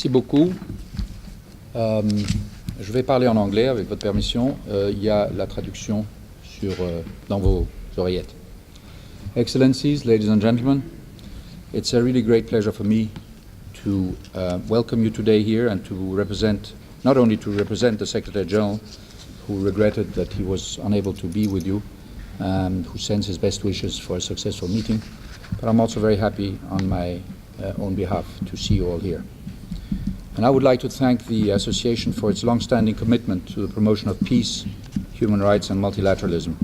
Merci beaucoup. Je vais parler en anglais avec votre permission. Il y a la traduction dans vos oreillettes. Excellencies, ladies and gentlemen, it's a really great pleasure for me to welcome you today here and to represent, not only to represent the Secretary General, who regretted that he was unable to be with you, who sends his best wishes for a successful meeting, but I'm also very happy on my own behalf to see you all here. And I would like to thank the Association for its long-standing commitment to the promotion of peace, human rights and multilateralism.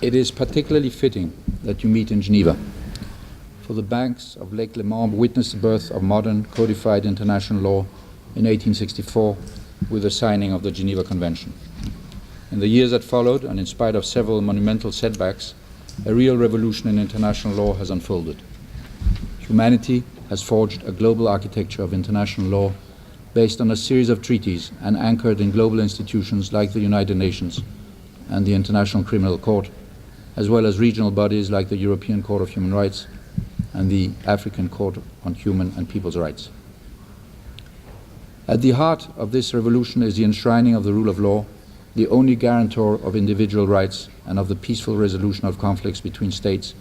It is particularly fitting that you meet in Geneva, for the banks of Lake Léman witnessed the birth of modern codified international law in 1864 with the signing of the Geneva Convention. In the years that followed, and in spite of several monumental setbacks, a real revolution in international law has unfolded. Humanity has forged a global architecture of international law based on a series of treaties and anchored in global institutions like the United Nations and the International Criminal Court, as well as regional bodies like the European Court of Human Rights and the African Court on Human and People's Rights. At the heart of this revolution is the enshrining of the rule of law, the only guarantor of individual rights and of the peaceful resolution of conflicts between states,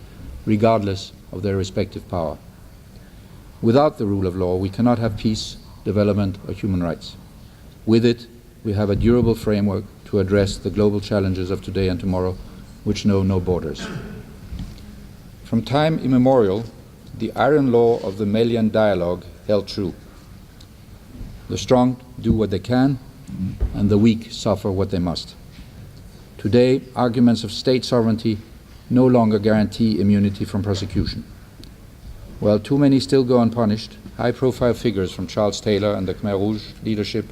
regardless of their respective power. Without the rule of law, we cannot have peace, development, or human rights. With it, we have a durable framework to address the global challenges of today and tomorrow, which know no borders. From time immemorial, the iron law of the Melian dialogue held true. The strong do what they can, and the weak suffer what they must. Today, arguments of state sovereignty no longer guarantee immunity from prosecution. While too many still go unpunished, high-profile figures from Charles Taylor and the Khmer Rouge leadership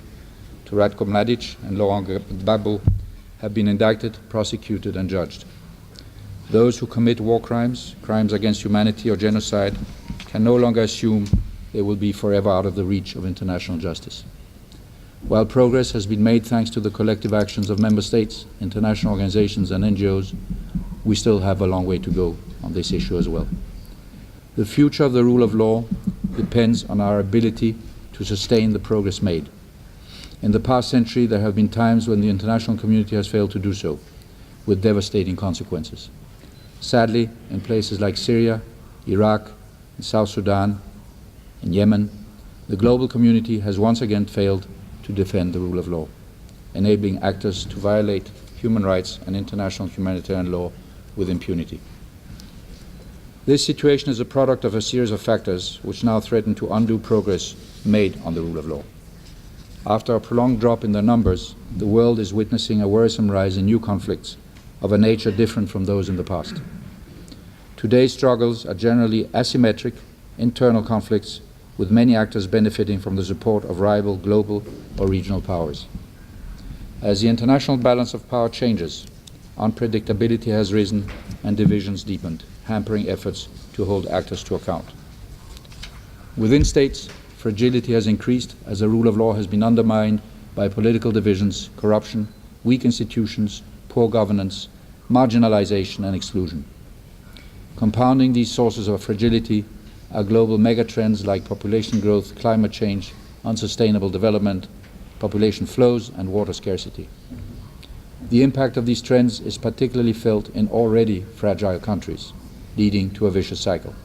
to Ratko Mladic and Laurent Gbagbo have been indicted, prosecuted, and judged. Those who commit war crimes, crimes against humanity, or genocide can no longer assume they will be forever out of the reach of international justice. While progress has been made thanks to the collective actions of member states, international organizations, and NGOs, we still have a long way to go on this issue as well. The future of the rule of law depends on our ability to sustain the progress made. In the past century, there have been times when the international community has failed to do so, with devastating consequences. Sadly, in places like Syria, Iraq, and South Sudan, and Yemen, the global community has once again failed to defend the rule of law, enabling actors to violate human rights and international humanitarian law with impunity. This situation is a product of a series of factors which now threaten to undo progress made on the rule of law. After a prolonged drop in their numbers, the world is witnessing a worrisome rise in new conflicts of a nature different from those in the past. Today's struggles are generally asymmetric, internal conflicts, with many actors benefiting from the support of rival global or regional powers. As the international balance of power changes, unpredictability has risen and divisions deepened, hampering efforts to hold actors to account. Within states, fragility has increased as the rule of law has been undermined by political divisions, corruption, weak institutions, poor governance, marginalization, and exclusion. Compounding these sources of fragility are global megatrends like population growth, climate change, unsustainable development, population flows, and water scarcity. The impact of these trends is particularly felt in already fragile countries, leading to a vicious cycle.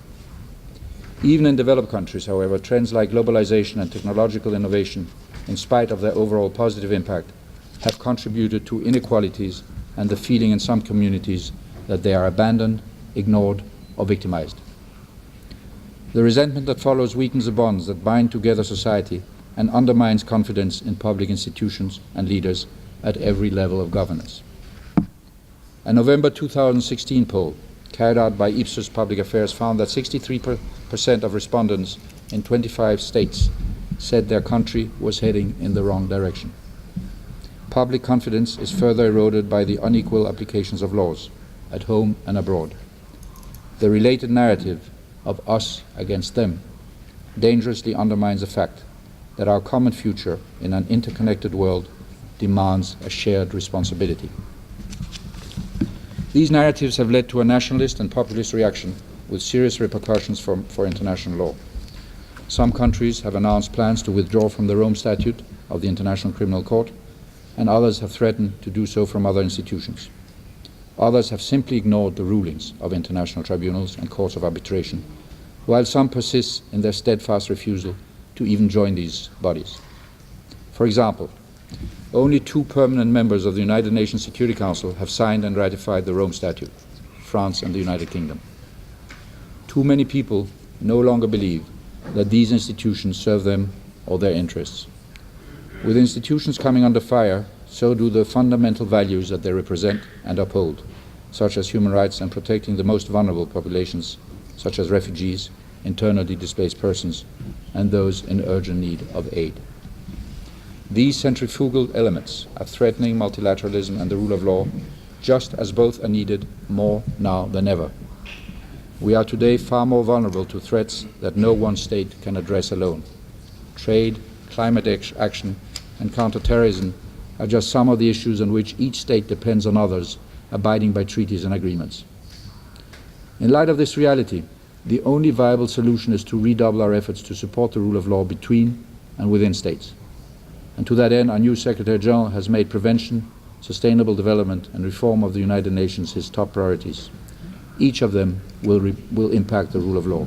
Even in developed countries, however, trends like globalization and technological innovation, in spite of their overall positive impact, have contributed to inequalities and the feeling in some communities that they are abandoned, ignored, or victimized. The resentment that follows weakens the bonds that bind together society and undermines confidence in public institutions and leaders at every level of governance. A November 2016 poll carried out by Ipsos Public Affairs found that 63% of respondents in 25 states said their country was heading in the wrong direction. Public confidence is further eroded by the unequal applications of laws, at home and abroad. The related narrative of us against them dangerously undermines the fact that our common future in an interconnected world demands a shared responsibility. These narratives have led to a nationalist and populist reaction with serious repercussions for international law. Some countries have announced plans to withdraw from the Rome Statute of the International Criminal Court, and others have threatened to do so from other institutions. Others have simply ignored the rulings of international tribunals and courts of arbitration, while some persist in their steadfast refusal to even join these bodies. For example, only 2 permanent members of the United Nations Security Council have signed and ratified the Rome Statute, France and the United Kingdom. Too many people no longer believe that these institutions serve them or their interests. With institutions coming under fire, so do the fundamental values that they represent and uphold, such as human rights and protecting the most vulnerable populations, such as refugees, internally displaced persons, and those in urgent need of aid. These centrifugal elements are threatening multilateralism and the rule of law, just as both are needed more now than ever. We are today far more vulnerable to threats that no one state can address alone. Trade, climate action, and counterterrorism are just some of the issues on which each state depends on others, abiding by treaties and agreements. In light of this reality, the only viable solution is to redouble our efforts to support the rule of law between and within states. And to that end, our new Secretary General has made prevention, sustainable development, and reform of the United Nations his top priorities. Each of them will impact the rule of law.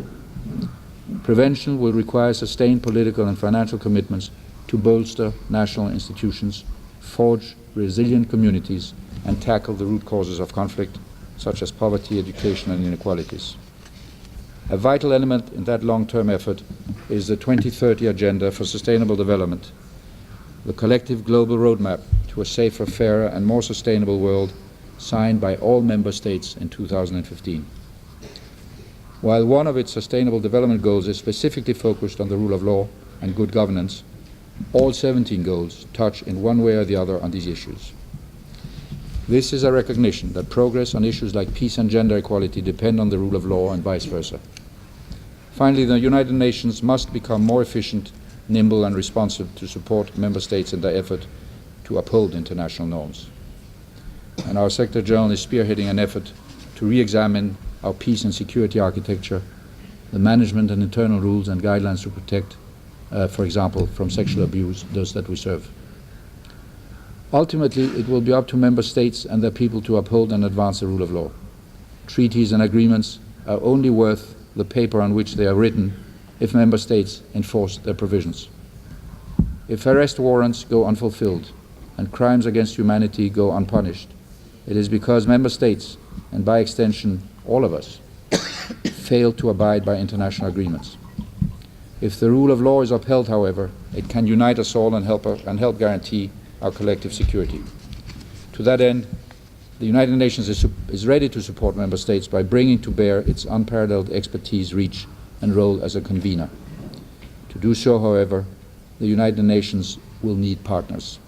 Prevention will require sustained political and financial commitments to bolster national institutions, forge resilient communities, and tackle the root causes of conflict, such as poverty, education, and inequalities. A vital element in that long-term effort is the 2030 Agenda for Sustainable Development, the collective global roadmap to a safer, fairer, and more sustainable world signed by all member states in 2015. While one of its sustainable development goals is specifically focused on the rule of law and good governance, all 17 goals touch in one way or the other on these issues. This is a recognition that progress on issues like peace and gender equality depend on the rule of law and vice versa. Finally, the United Nations must become more efficient, nimble, and responsive to support member states in their effort to uphold international norms. And our Secretary General is spearheading an effort to re-examine our peace and security architecture, the management and internal rules and guidelines to protect, for example, from sexual abuse, those that we serve. Ultimately, it will be up to member states and their people to uphold and advance the rule of law. Treaties and agreements are only worth the paper on which they are written if member states enforce their provisions. If arrest warrants go unfulfilled and crimes against humanity go unpunished, it is because member states, and by extension all of us, fail to abide by international agreements. If the rule of law is upheld, however, it can unite us all and help guarantee our collective security. To that end, the United Nations is ready to support member states by bringing to bear its unparalleled expertise, reach, and role as a convener. To do so, however, the United Nations will need partners,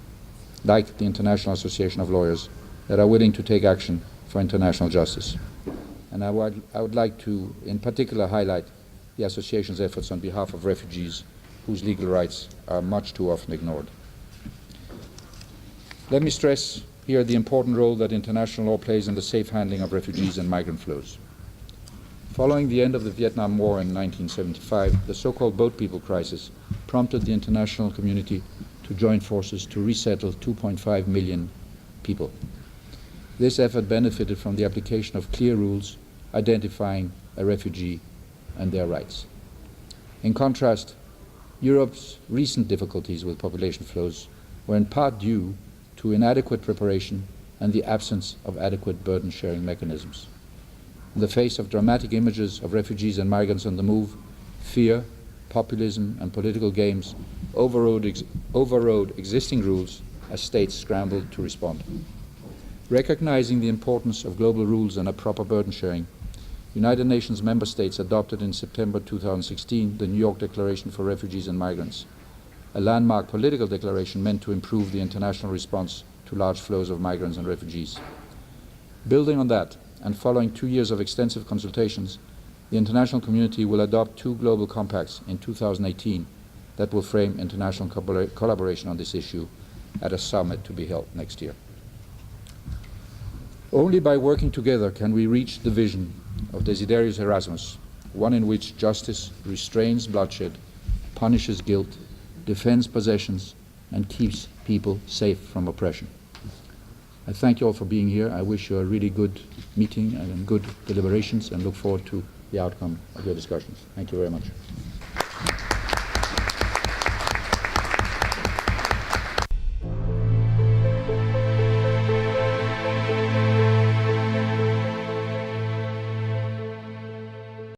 like the International Association of Lawyers, that are willing to take action for international justice. And I would like to, in particular, highlight the association's efforts on behalf of refugees whose legal rights are much too often ignored. Let me stress here the important role that international law plays in the safe handling of refugees and migrant flows. Following the end of the Vietnam War in 1975, the so-called boat people crisis prompted the international community to join forces to resettle 2.5 million people. This effort benefited from the application of clear rules identifying a refugee and their rights. In contrast, Europe's recent difficulties with population flows were in part due to inadequate preparation and the absence of adequate burden-sharing mechanisms. In the face of dramatic images of refugees and migrants on the move, fear, populism, and political games overrode existing rules as states scrambled to respond. Recognizing the importance of global rules and a proper burden sharing, United Nations member states adopted in September 2016 the New York Declaration for Refugees and Migrants, a landmark political declaration meant to improve the international response to large flows of migrants and refugees. Building on that, and following 2 years of extensive consultations, the international community will adopt 2 global compacts in 2018 that will frame international collaboration on this issue at a summit to be held next year. Only by working together can we reach the vision of Desiderius Erasmus, one in which justice restrains bloodshed punishes guilt, defends possessions, and keeps people safe from oppression. I thank you all for being here. I wish you a really good meeting and good deliberations, and look forward to the outcome of your discussions. Thank you very much.